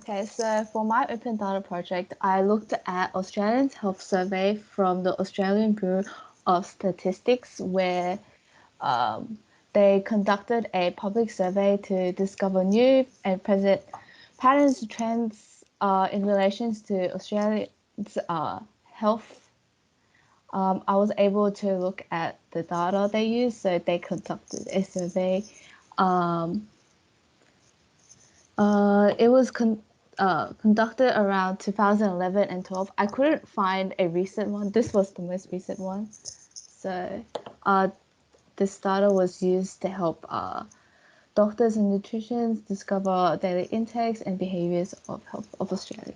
Okay, so for my open data project, I looked at Australian health survey from the Australian Bureau of Statistics, where they conducted a public survey to discover new and present patterns, trends in relations to Australia's health. I was able to look at the data they used, so they conducted a survey. It was conducted around 2011 and 12. I couldn't find a recent one. This was the most recent one. So this data was used to help doctors and nutritionists discover daily intakes and behaviors of health of Australia.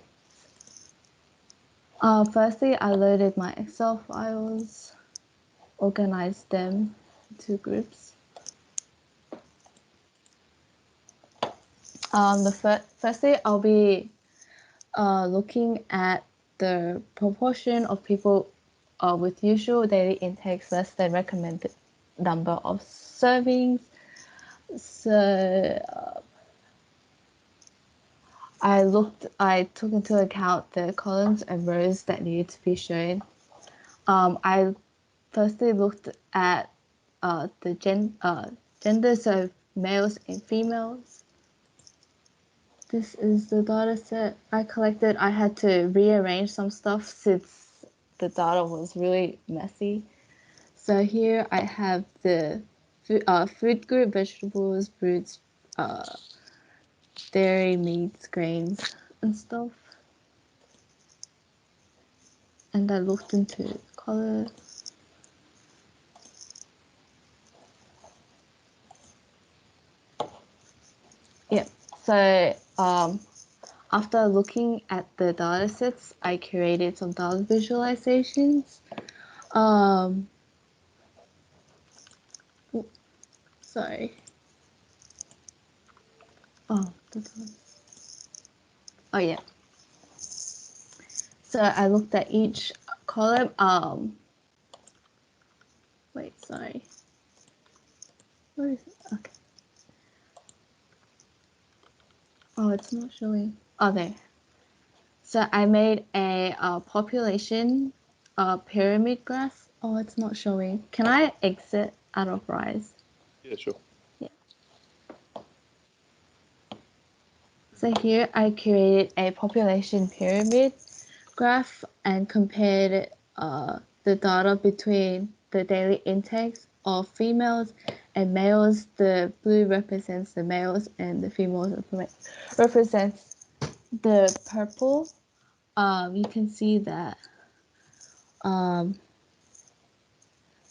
Firstly, I loaded my Excel files, organized them into groups. Firstly, I'll be looking at the proportion of people with usual daily intakes less than recommended number of servings. So I took into account the columns and rows that needed to be shown. I firstly looked at the genders of males and females. This is the data set I collected. I had to rearrange some stuff since the data was really messy. So here I have the food group, vegetables, fruits, dairy, meats, grains, and stuff. And I looked into color. Yeah. So after looking at the data sets, I created some data visualizations. Sorry. Oh, oh yeah. So I looked at each column. Wait, sorry. Where is it? Okay. Oh, it's not showing. Oh, there. So I made a population pyramid graph. Oh, it's not showing. Can I exit out of Rise? Yeah, sure. Yeah. So here I created a population pyramid graph and compared the data between the daily intakes of females and males. The blue represents the males and the females represents the purple. You can see that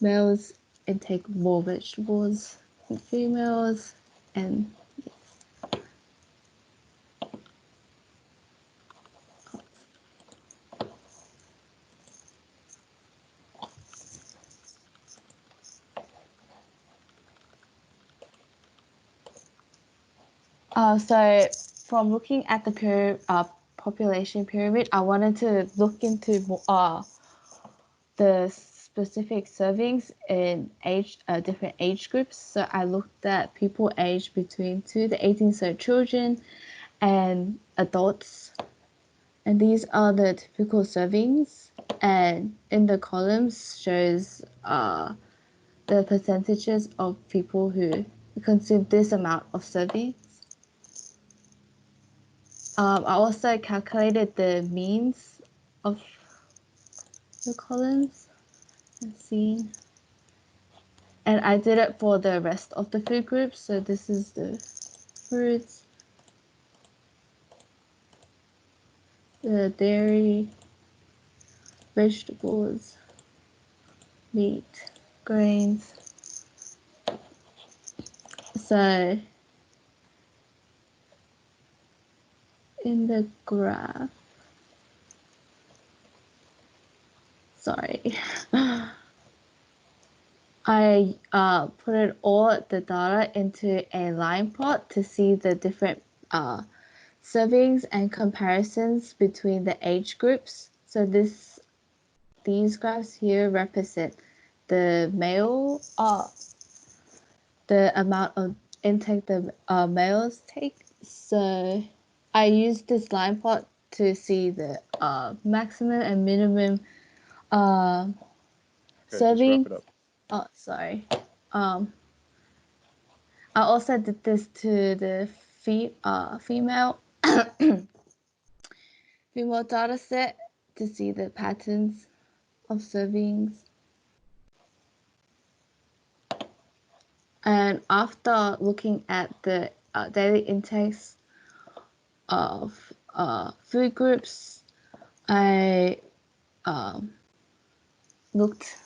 males intake more vegetables than females, and so from looking at the population pyramid, I wanted to look into the specific servings in different age groups. So I looked at people aged between 2 to 18, so children and adults. And these are the typical servings. And in the columns shows the percentages of people who consume this amount of servings. I also calculated the means of the columns and seen. And I did it for the rest of the food groups. So this is the fruits, the dairy, vegetables, meat, grains. So in the graph, sorry, I put it all the data into a line plot to see the different servings and comparisons between the age groups. So these graphs here represent the male, the amount of intake the males take. So I used this line plot to see the maximum and minimum Okay, just wrap serving. it up. Oh, sorry. I also did this to the female female data set to see the patterns of servings. And after looking at the daily intakes of food groups, I looked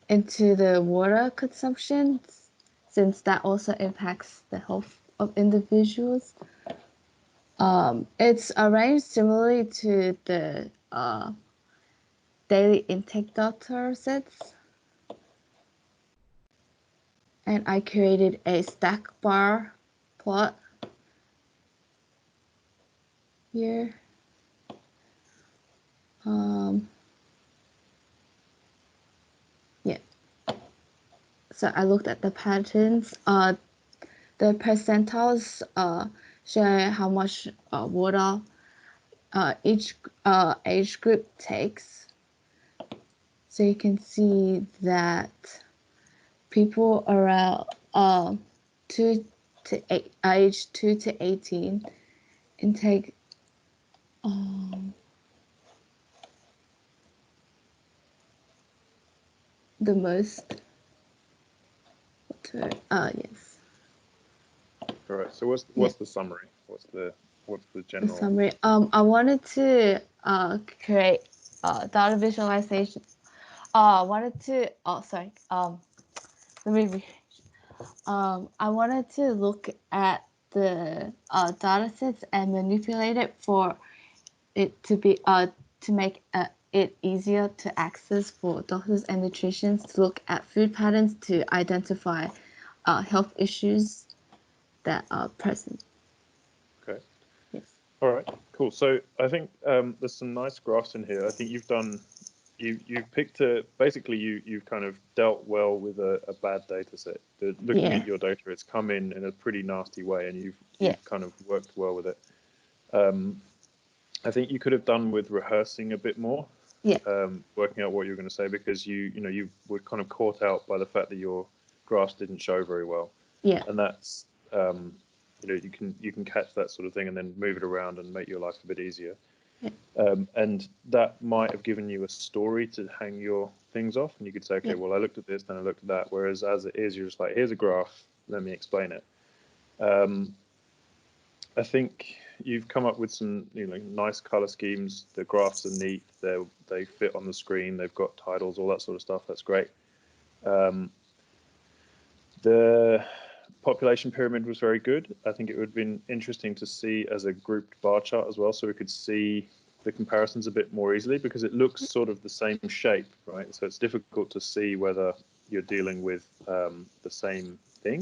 into the water consumption since that also impacts the health of individuals. It's arranged similarly to the daily intake data sets. And I created a stack bar plot here. Yeah. So I looked at the patterns. The percentiles show how much water each age group takes. So you can see that people around 2 to 8, age 2 to 18 intake the most water. Yes. All right. So what's the summary? What's the The general? summary. I wanted to create data visualization. I wanted to. Oh, sorry. Let me. I wanted to look at the data sets and manipulate it for it to be to make it easier to access for doctors and nutritionists to look at food patterns to identify health issues that are present. Okay. Yes. All right. Cool. So I think there's some nice graphs in here. I think you've picked basically you've kind of dealt well with a bad data set. Looking Yeah. at your data, it's come in a pretty nasty way, and Yeah. you've kind of worked well with it. I think you could have done with rehearsing a bit more, Yeah. working out what you were going to say, because you were kind of caught out by the fact that your graphs didn't show very well, Yeah. and that's you can catch that sort of thing and then move it around and make your life a bit easier. Yeah. And that might have given you a story to hang your things off, and you could say, okay, Yeah. well, I looked at this, then I looked at that. Whereas as it is, you're just like, here's a graph, let me explain it. I think you've come up with some nice color schemes. The graphs are neat. They fit on the screen. They've got titles, all that sort of stuff. That's great. The population pyramid was very good. I think it would have been interesting to see as a grouped bar chart as well, so we could see the comparisons a bit more easily, because it looks sort of the same shape, right? So it's difficult to see whether you're dealing with the same thing.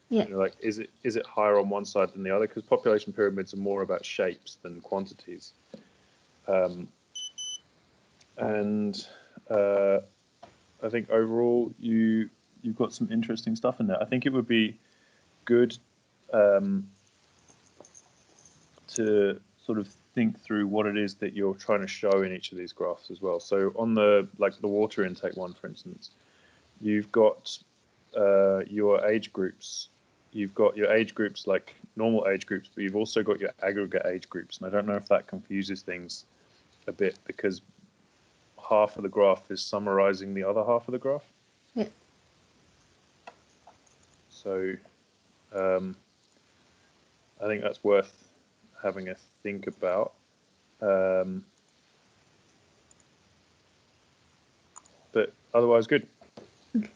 Yeah. Like, is it higher on one side than the other? Because population pyramids are more about shapes than quantities. And I think overall you've got some interesting stuff in there. I think it would be good to sort of think through what it is that you're trying to show in each of these graphs as well. So on the water intake one, for instance, you've got your age groups. You've got your age groups like normal age groups, but you've also got your aggregate age groups. And I don't know if that confuses things a bit, because half of the graph is summarizing the other half of the graph. Yeah. So I think that's worth having a think about. But otherwise, good.